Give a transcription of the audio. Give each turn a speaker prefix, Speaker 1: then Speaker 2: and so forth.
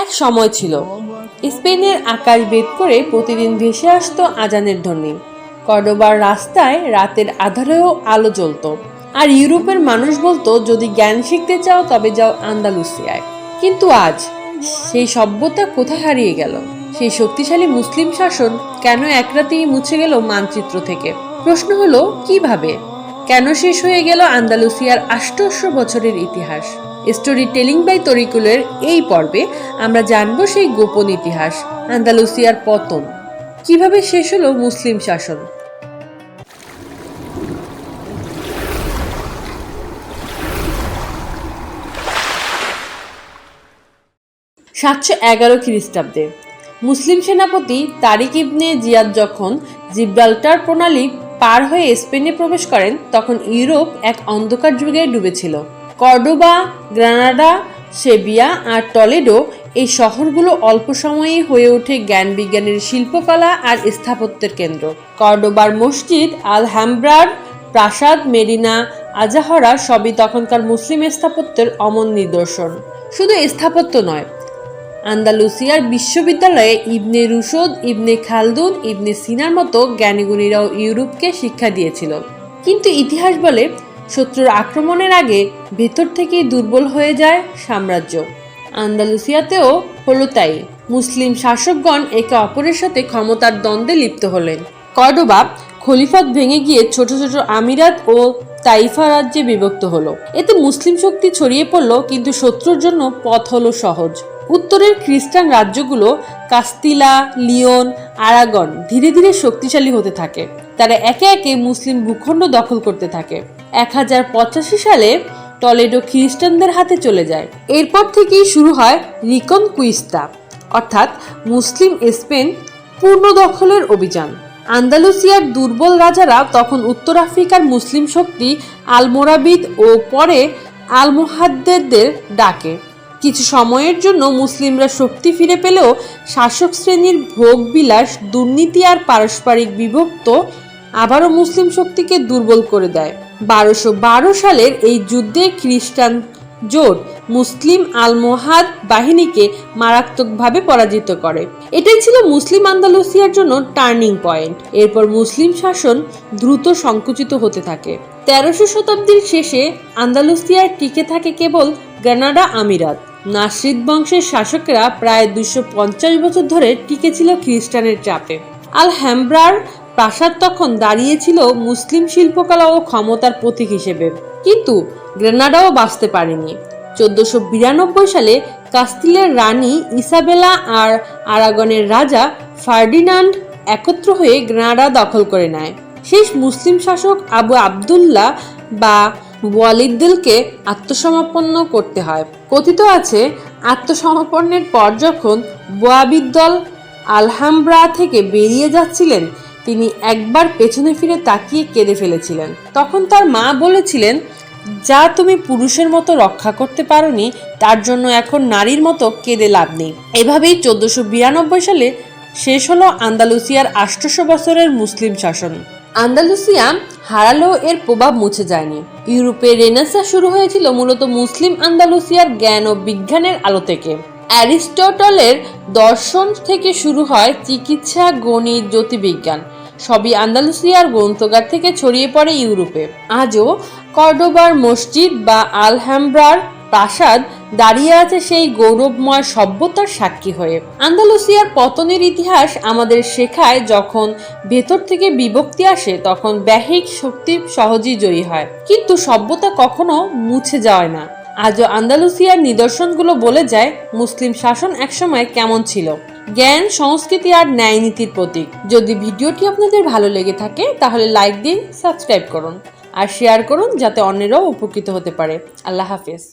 Speaker 1: এক সময় ছিল, স্পেনের আকাশ ভেদ করে প্রতিদিন ভেসে আসতো আজানের ধ্বনি। কর্ডোবার রাস্তায় রাতের আঁধারেও আলো জ্বলতো, আর ইউরোপের মানুষ বলতো, যদি জ্ঞান শিখতে চাও তবে যাও আন্দালুসিয়ায়। কিন্তু আজ সেই সভ্যতা কোথায় হারিয়ে গেল? সেই শক্তিশালী মুসলিম শাসন কেন এক রাতেই মুছে গেল মানচিত্র থেকে? প্রশ্ন হলো, কিভাবে, কেন শেষ হয়ে গেল আন্দালুসিয়ার ৮৮০ বছরের ইতিহাস? স্টোরি টেলিং বাই তরিকুলের এই পর্বে আমরা জানব সেই গোপন ইতিহাস, আন্দালুসিয়ার পতন, কিভাবে শেষ হলো মুসলিম শাসন। ৭১১ খ্রিস্টাব্দে মুসলিম সেনাপতি তারিক ইবনে জিয়াদ যখন জিব্রাল্টার প্রণালী পার হয়ে স্পেনে প্রবেশ করেন, তখন ইউরোপ এক অন্ধকার যুগে ডুবেছিল। কর্ডোবা, গ্রানাডা, সেভিয়া আর টলেডো এই শহরগুলো অল্প সময়েই হয়ে ওঠে জ্ঞান বিজ্ঞানের, শিল্পকলা আর স্থাপত্যের কেন্দ্র। কর্ডোবার মসজিদ, আলহামব্রার প্রাসাদ, মেরিনা আজাহরা সবই তখনকার মুসলিম স্থাপত্যের অমন নিদর্শন। শুধু স্থাপত্য নয়, আন্দালুসিয়ার বিশ্ববিদ্যালয়ে ইবনে রুশদ, ইবনে খালদুন, ইবনে সিনার মতো জ্ঞানীগুণীরাও ইউরোপকে শিক্ষা দিয়েছিল। কিন্তু ইতিহাস বলে, শত্রুর আক্রমণের আগে ভেতর থেকেই দুর্বল হয়ে যায় সাম্রাজ্য। আন্দালুসিয়াতেও হলো তাই। মুসলিম শাসকগণ একে অপরের সাথে ক্ষমতার দ্বন্দ্বে লিপ্ত হলেন। কর্ডোবা খলিফাত ভেঙে গিয়ে ছোট ছোট আমিরাত ও তাইফা রাজ্যে বিভক্ত হলো। এতে মুসলিম শক্তি ছড়িয়ে পড়ল, কিন্তু শত্রুর জন্য পথ হলো সহজ। উত্তরের খ্রিস্টান রাজ্যগুলো কাস্তিলা, লিওন, আরাগন ধীরে ধীরে শক্তিশালী হতে থাকে। তারা একে একে মুসলিম ভূখণ্ড দখল করতে থাকে। ১০৮৫ সালে টলেডো খ্রিস্টানদের হাতে চলে যায়। এরপর থেকেই শুরু হয় রিকনকুইস্তা, অর্থাৎ মুসলিম স্পেন পূর্ণ দখলের অভিযান। আন্দালুসিয়ার দুর্বল রাজারা তখন উত্তর আফ্রিকার মুসলিম শক্তি আলমোরাবিদ ও পরে আলমোহাদ্দেরদের ডাকে। কিছু সময়ের জন্য মুসলিমরা শক্তি ফিরে পেলেও শাসক শ্রেণীর ভোগ বিলাস, দুর্নীতি আর পারস্পরিক বিভক্ত আবারও মুসলিম শক্তিকে দুর্বল করে দেয়। ১২১২ সালের এই যুদ্ধে খ্রিস্টান জোট মুসলিম আলমোহাদ বাহিনীকে মারাত্মকভাবে পরাজিত করে। এটাই ছিল মুসলিম আন্দালুসিয়ার জন্য টার্নিং পয়েন্ট। এরপর মুসলিম শাসন দ্রুত সংকুচিত হতে থাকে। ১৩০০ শতাব্দীর শেষে আন্দালুসিয়ায় টিকে থাকে কেবল গ্রানাডা আমিরাত। নাসরিদ বংশের শাসকেরা প্রায় ২৫০ বছর ধরে টিকেছিল খ্রিস্টানের চাপে। আলহামব্রার প্রাসাদ তখন দাঁড়িয়েছিল মুসলিম শিল্পকলা ও ক্ষমতার প্রতীক হিসেবে। কিন্তু গ্রেনাডাও বাঁচতে পারেনি। ১৪৯২ সালে কাস্তিলের রানী ইসাবেলা আর আরাগনের রাজা ফার্ডিনান্ড একত্র হয়ে গ্রেনাডা দখল করে নেয়। শেষ মুসলিম শাসক আবু আবদুল্লাহ বা ওয়ালিদকে আত্মসমর্পণ করতে হয়। কথিত আছে, আত্মসমর্পণের পর যখন বোয়াবিদ্দল আলহামব্রা থেকে বেরিয়ে যাচ্ছিলেন, তিনি একবার পেছনে ফিরে তাকিয়ে কেঁদে ফেলেছিলেন। তখন তার মা বলেছিলেন, যা তুমি পুরুষের মতো রক্ষা করতে পারোনি, তার জন্য এখন নারীর মতো কেঁদে লাভ নেই। এভাবেই ১৪৯২ সালে শেষ হলো আন্দালুসিয়ার ৮০০ বছরের মুসলিম শাসন। আন্দালুসিয়া হারালেও এর প্রভাব মুছে যায়নি। ইউরোপে রেনেসাঁ শুরু হয়েছিল মূলত মুসলিম আন্দালুসিয়ার জ্ঞান ও বিজ্ঞানের আলো থেকে। অ্যারিস্টটলের দর্শন থেকে শুরু হয় চিকিৎসা, গণিত, জ্যোতির্বিজ্ঞান, সবই আন্দালুসিয়ার গ্রন্থাগার থেকে ছড়িয়ে পড়ে ইউরোপে। আজও কর্ডোবার মসজিদ বা আলহামব্রার প্রাসাদ দাঁড়িয়ে আছে সেই গৌরবময় সভ্যতার সাক্ষী হয়ে। আন্দালুসিয়ার পতনের ইতিহাস আমাদের শেখায়, যখন ভেতর থেকে বিভক্তি আসে তখন বাহ্যিক শক্তি সহজেই জয়ী হয়, কিন্তু সভ্যতা কখনো মুছে যায় না। আজও আন্দালুসিয়ার নিদর্শনগুলো বলে যায় মুসলিম শাসন একসময় কেমন ছিল, জ্ঞান, সংস্কৃতি আর ন্যায় নীতির প্রতীক। যদি ভিডিওটি আপনাদের ভালো লেগে থাকে তাহলে লাইক দিন, সাবস্ক্রাইব করুন আর শেয়ার করুন, যাতে অন্যরাও উপকৃত হতে পারে। আল্লাহ হাফেজ।